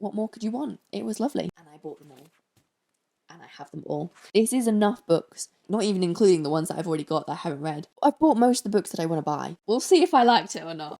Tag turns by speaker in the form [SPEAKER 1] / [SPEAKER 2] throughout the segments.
[SPEAKER 1] What more could you want? It was lovely. And I bought them all. And I have them all. This is enough books, not even including the ones that I've already got that I haven't read. I've bought most of the books that I want to buy. We'll see if I liked it or not.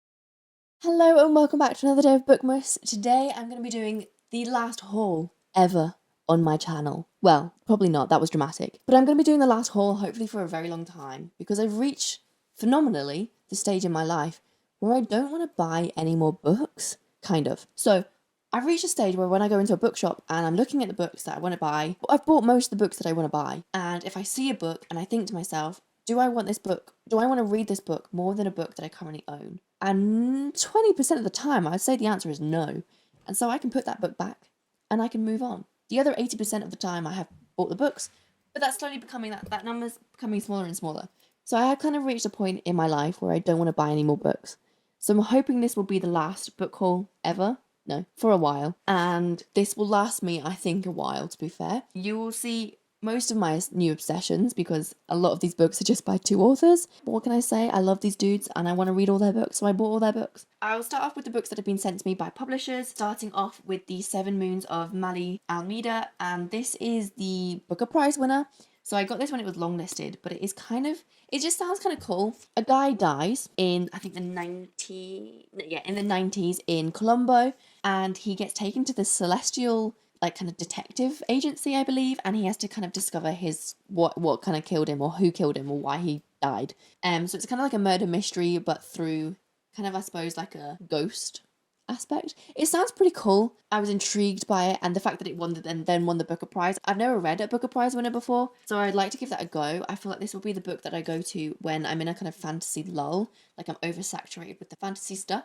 [SPEAKER 1] Hello and welcome back to another day of Bookmas. Today I'm going to be doing the last haul ever on my channel. Well, probably not, that was dramatic. But I'm going to be doing the last haul hopefully for a very long time because I've reached, phenomenally, the stage in my life where I don't want to buy any more books, kind of. So I've reached a stage where when I go into a bookshop and I'm looking at the books that I want to buy, I've bought most of the books that I want to buy. And if I see a book and I think to myself, do I want this book? Do I want to read this book more than a book that I currently own? And 20% of the time, I'd say the answer is no. And so I can put that book back and I can move on. The other 80% of the time, I have bought the books, but that's slowly becoming, that number's becoming smaller and smaller. So I have kind of reached a point in my life where I don't want to buy any more books. So I'm hoping this will be the last book haul ever. No, for a while. And this will last me, I think, a while, to be fair. You will see most of my new obsessions because a lot of these books are just by two authors. But what can I say? I love these dudes and I want to read all their books, so I bought all their books. I'll start off with the books that have been sent to me by publishers, starting off with The Seven Moons of Mali Almeida, and this is the Booker Prize winner. So I got this when it was longlisted, but it is kind of, it just sounds kind of cool. A guy dies in, I think in the 90s in Colombo, and he gets taken to the celestial, like, kind of detective agency, I believe, and he has to kind of discover his, what kind of killed him, or who killed him, or why he died. So it's kind of like a murder mystery, but through kind of, I suppose, like a ghost aspect. It sounds pretty cool. I was intrigued by it, and the fact that it won and then won the Booker Prize. I've never read a Booker Prize winner before, so I'd like to give that a go. I feel like this will be the book that I go to when I'm in a kind of fantasy lull, like I'm oversaturated with the fantasy stuff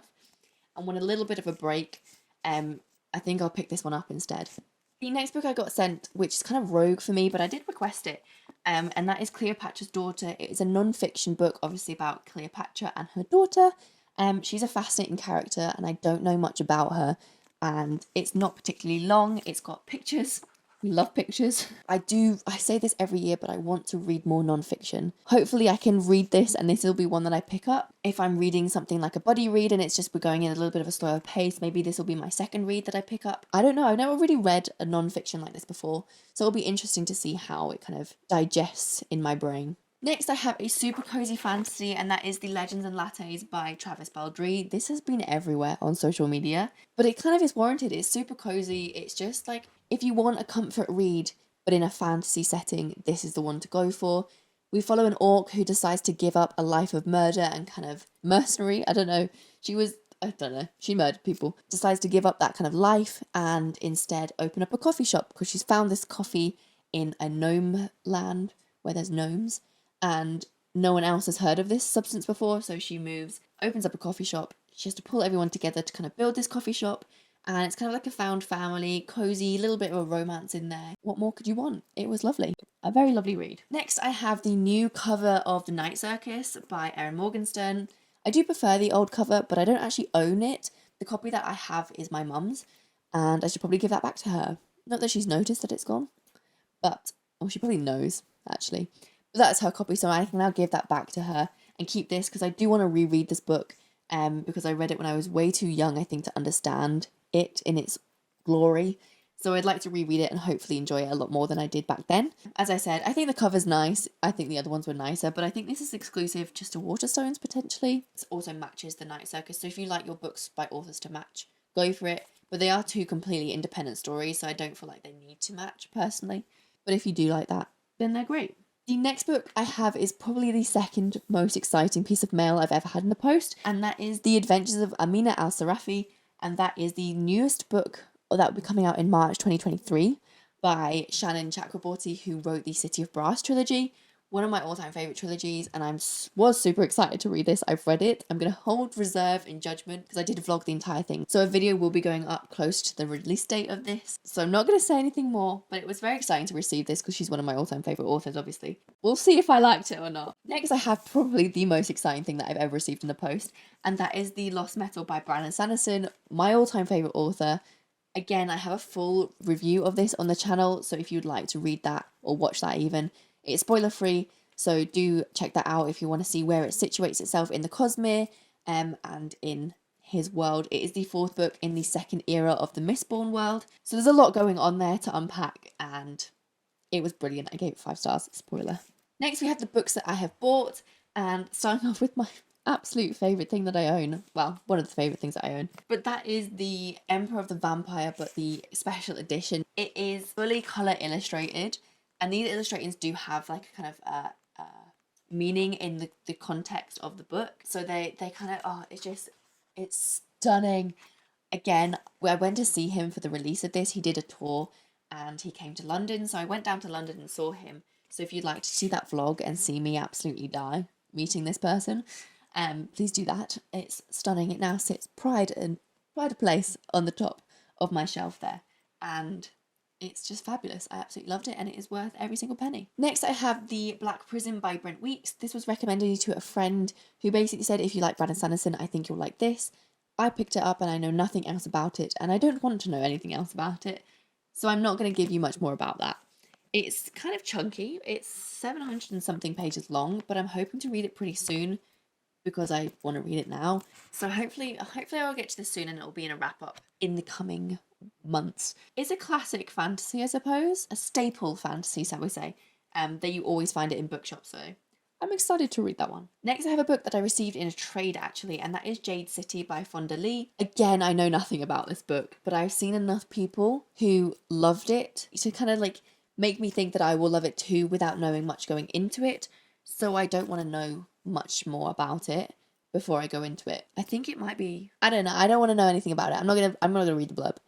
[SPEAKER 1] and want a little bit of a break. I think I'll pick this one up instead. The next book I got sent, which is kind of rogue for me, but I did request it, and that is Cleopatra's Daughter. It is a non-fiction book, obviously about Cleopatra and her daughter. She's a fascinating character and I don't know much about her, and it's not particularly long. It's got pictures. We love pictures. I say this every year, but I want to read more non-fiction. Hopefully I can read this and this will be one that I pick up. If I'm reading something like a buddy read and it's just we're going in a little bit of a slower pace, maybe this will be my second read that I pick up. I don't know. I've never really read a non-fiction like this before, so it'll be interesting to see how it kind of digests in my brain. Next, I have a super cozy fantasy, and that is The Legends and Lattes by Travis Baldree. This has been everywhere on social media, but it kind of is warranted. It's super cozy. It's just like, if you want a comfort read, but in a fantasy setting, this is the one to go for. We follow an orc who decides to give up a life of murder and kind of mercenary. She murdered people. Decides to give up that kind of life and instead open up a coffee shop because she's found this coffee in a gnome land where there's gnomes. And no one else has heard of this substance before, so she moves, opens up a coffee shop. She has to pull everyone together to kind of build this coffee shop, and it's kind of like a found family, cozy, little bit of a romance in there. What more could you want? It was lovely. A very lovely read. Next, I have the new cover of The Night Circus by Erin Morgenstern. I do prefer the old cover, but I don't actually own it. The copy that I have is my mum's, and I should probably give that back to her. Not that she's noticed that it's gone, but, she probably knows, actually. But that's her copy, so I can now give that back to her and keep this because I do want to reread this book because I read it when I was way too young, I think, to understand it in its glory. So I'd like to reread it and hopefully enjoy it a lot more than I did back then. As I said, I think the cover's nice. I think the other ones were nicer, but I think this is exclusive just to Waterstones, potentially. It also matches The Night Circus, so if you like your books by authors to match, go for it. But they are two completely independent stories, so I don't feel like they need to match, personally. But if you do like that, then they're great. The next book I have is probably the second most exciting piece of mail I've ever had in the post, and that is The Adventures of Amina al-Sarafi, and that is the newest book that will be coming out in March 2023 by Shannon Chakraborty, who wrote the City of Brass trilogy, one of my all-time favourite trilogies, and I was super excited to read this. I've read it. I'm going to hold reserve in judgment because I did vlog the entire thing. So a video will be going up close to the release date of this. So I'm not going to say anything more, but it was very exciting to receive this because she's one of my all-time favourite authors, obviously. We'll see if I liked it or not. Next, I have probably the most exciting thing that I've ever received in the post, and that is The Lost Metal by Brandon Sanderson, my all-time favourite author. Again, I have a full review of this on the channel, so if you'd like to read that or watch that even, it's spoiler free, so do check that out if you want to see where it situates itself in the Cosmere and in his world. It is the fourth book in the second era of the Mistborn world. So there's a lot going on there to unpack, and it was brilliant. I gave it 5 stars. Spoiler. Next, we have the books that I have bought, and starting off with my absolute favourite thing that I own. Well, one of the favourite things that I own. But that is the Emperor of the Vampire, but the special edition. It is fully colour illustrated, and these illustrations do have like a kind of meaning in the context of the book. So they kind of, it's stunning. Again, I went to see him for the release of this. He did a tour and he came to London. So I went down to London and saw him. So if you'd like to see that vlog and see me absolutely die meeting this person, please do that. It's stunning. It now sits pride of place on the top of my shelf there. And it's just fabulous. I absolutely loved it, and it is worth every single penny. Next, I have The Black Prison by Brent Weeks. This was recommended to a friend who basically said, if you like Brandon Sanderson, I think you'll like this. I picked it up and I know nothing else about it, and I don't want to know anything else about it, so I'm not going to give you much more about that. It's kind of chunky. It's 700 and something pages long, but I'm hoping to read it pretty soon because I want to read it now. So hopefully I'll get to this soon and it'll be in a wrap-up in the coming months. It's a classic fantasy, I suppose. A staple fantasy, shall we say, that you always find it in bookshops, so I'm excited to read that one. Next, I have a book that I received in a trade, actually, and that is Jade City by Fonda Lee. Again, I know nothing about this book, but I've seen enough people who loved it to kind of like make me think that I will love it too without knowing much going into it, so I don't want to know much more about it before I go into it. I think it might be, I don't know, I don't want to know anything about it. I'm not gonna read the blurb.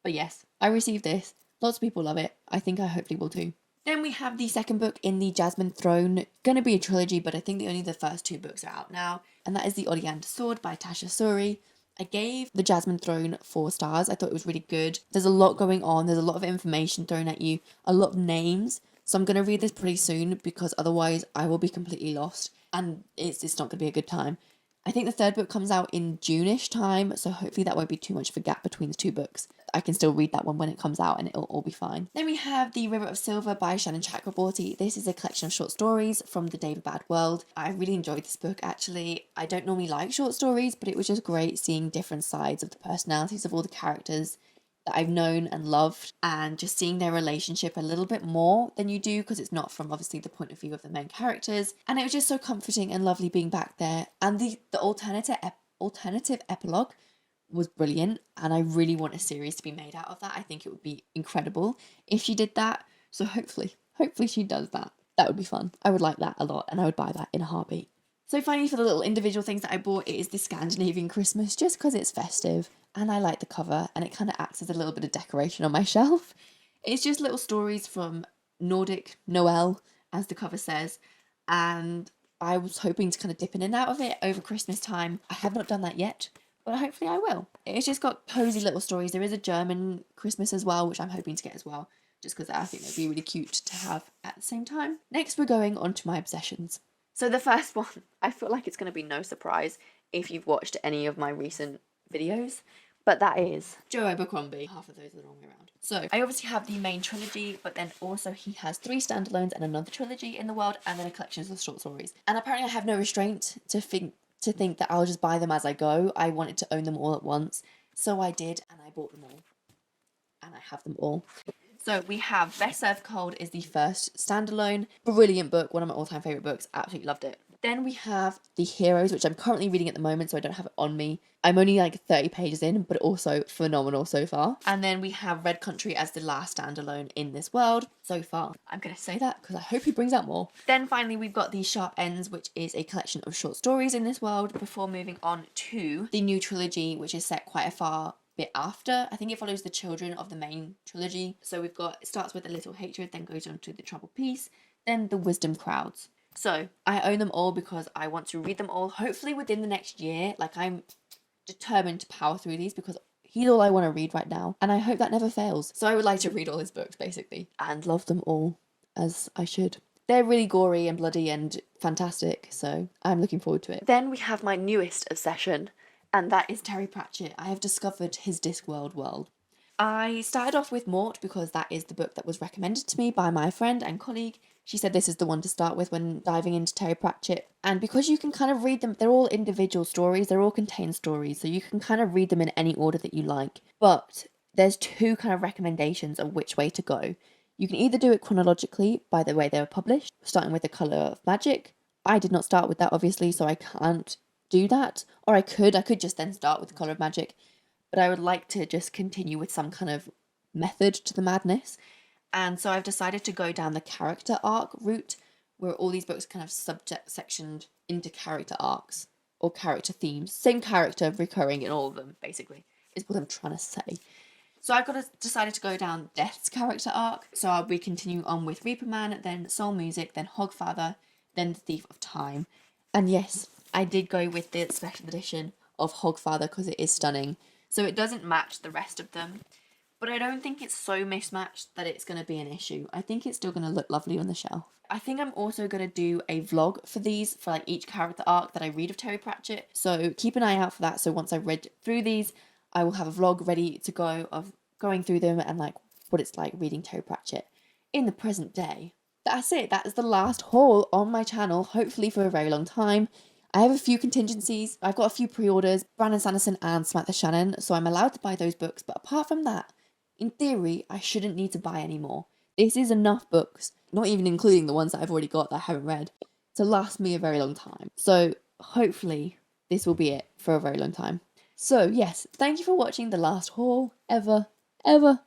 [SPEAKER 1] But yes, I received this. Lots of people love it. I think I hopefully will too. Then we have the second book in the Jasmine Throne. Gonna be a trilogy, but I think only the first 2 books are out now. And that is The Oleander Sword by Tasha Suri. I gave the Jasmine Throne 4 stars. I thought it was really good. There's a lot going on. There's a lot of information thrown at you. A lot of names. So I'm gonna read this pretty soon because otherwise I will be completely lost. And it's not gonna be a good time. I think the third book comes out in June-ish time, so hopefully that won't be too much of a gap between the 2 books. I can still read that one when it comes out and it'll all be fine. Then we have The River of Silver by Shannon Chakraborty. This is a collection of short stories from the David Bad world. I really enjoyed this book, actually. I don't normally like short stories, but it was just great seeing different sides of the personalities of all the characters that I've known and loved, and just seeing their relationship a little bit more than you do because it's not from obviously the point of view of the main characters. And it was just so comforting and lovely being back there. And the alternative epilogue was brilliant, and I really want a series to be made out of that. I think it would be incredible if she did that. So hopefully she does that. That would be fun. I would like that a lot, and I would buy that in a heartbeat. So finally, for the little individual things that I bought, it is the Scandinavian Christmas, just because it's festive and I like the cover and it kind of acts as a little bit of decoration on my shelf. It's just little stories from Nordic Noel, as the cover says, and I was hoping to kind of dip in and out of it over Christmas time. I have not done that yet, but hopefully I will. It's just got cozy little stories. There is a German Christmas as well, which I'm hoping to get as well, just because I think they'd be really cute to have at the same time. Next, we're going on to my obsessions. So the first one, I feel like it's going to be no surprise if you've watched any of my recent videos, but that is Joe Abercrombie. Half of those are the wrong way around. So I obviously have the main trilogy, but then also he has 3 standalones and another trilogy in the world, and then a collection of short stories. And apparently I have no restraint to think that I'll just buy them as I go. I wanted to own them all at once, so I did, and I bought them all, and I have them all. So we have Best Served Cold is the first standalone. Brilliant book, one of my all-time favourite books. Absolutely loved it. Then we have The Heroes, which I'm currently reading at the moment, so I don't have it on me. I'm only like 30 pages in, but also phenomenal so far. And then we have Red Country as the last standalone in this world so far. I'm going to say that because I hope he brings out more. Then finally we've got The Sharp Ends, which is a collection of short stories in this world, before moving on to the new trilogy, which is set quite a far bit after. I think it follows the children of the main trilogy. So we've got, it starts with A Little Hatred, then goes on to The Troubled Peace, then The Wisdom Crowds. So I own them all because I want to read them all, hopefully within the next year. Like, I'm determined to power through these because he's all I want to read right now, and I hope that never fails. So I would like to read all his books basically and love them all as I should. They're really gory and bloody and fantastic, so I'm looking forward to it. Then we have my newest obsession, and that is Terry Pratchett. I have discovered his Discworld world. I started off with Mort because that is the book that was recommended to me by my friend and colleague. She said this is the one to start with when diving into Terry Pratchett. And because you can kind of read them, they're all individual stories, they're all contained stories, so you can kind of read them in any order that you like. But there's two kind of recommendations of which way to go. You can either do it chronologically by the way they were published, starting with The Colour of Magic. I did not start with that, obviously, so I can't do that. Or I could just then start with The Colour of Magic. But I would like to just continue with some kind of method to the madness. And so I've decided to go down the character arc route, where all these books kind of subject sectioned into character arcs or character themes. Same character recurring in all of them, basically, is what I'm trying to say. So I've decided to go down Death's character arc. So I'll be continuing on with Reaper Man, then Soul Music, then Hogfather, then The Thief of Time. And yes, I did go with the special edition of Hogfather because it is stunning. So it doesn't match the rest of them. But I don't think it's so mismatched that it's going to be an issue. I think it's still going to look lovely on the shelf. I think I'm also going to do a vlog for these, for like each character arc that I read of Terry Pratchett. So keep an eye out for that. So once I've read through these, I will have a vlog ready to go of going through them and like what it's like reading Terry Pratchett in the present day. That's it. That is the last haul on my channel, hopefully for a very long time. I have a few contingencies. I've got a few pre-orders, Brandon Sanderson and Samantha Shannon, so I'm allowed to buy those books. But apart from that, in theory, I shouldn't need to buy any more. This is enough books, not even including the ones that I've already got that I haven't read, to last me a very long time. So hopefully this will be it for a very long time. So yes, thank you for watching the last haul ever.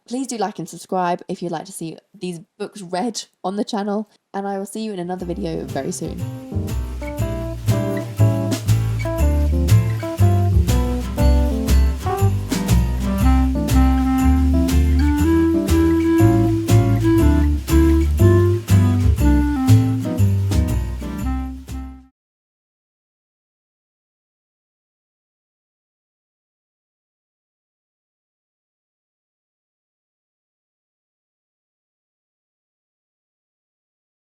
[SPEAKER 1] Please do like and subscribe if you'd like to see these books read on the channel, and I will see you in another video very soon.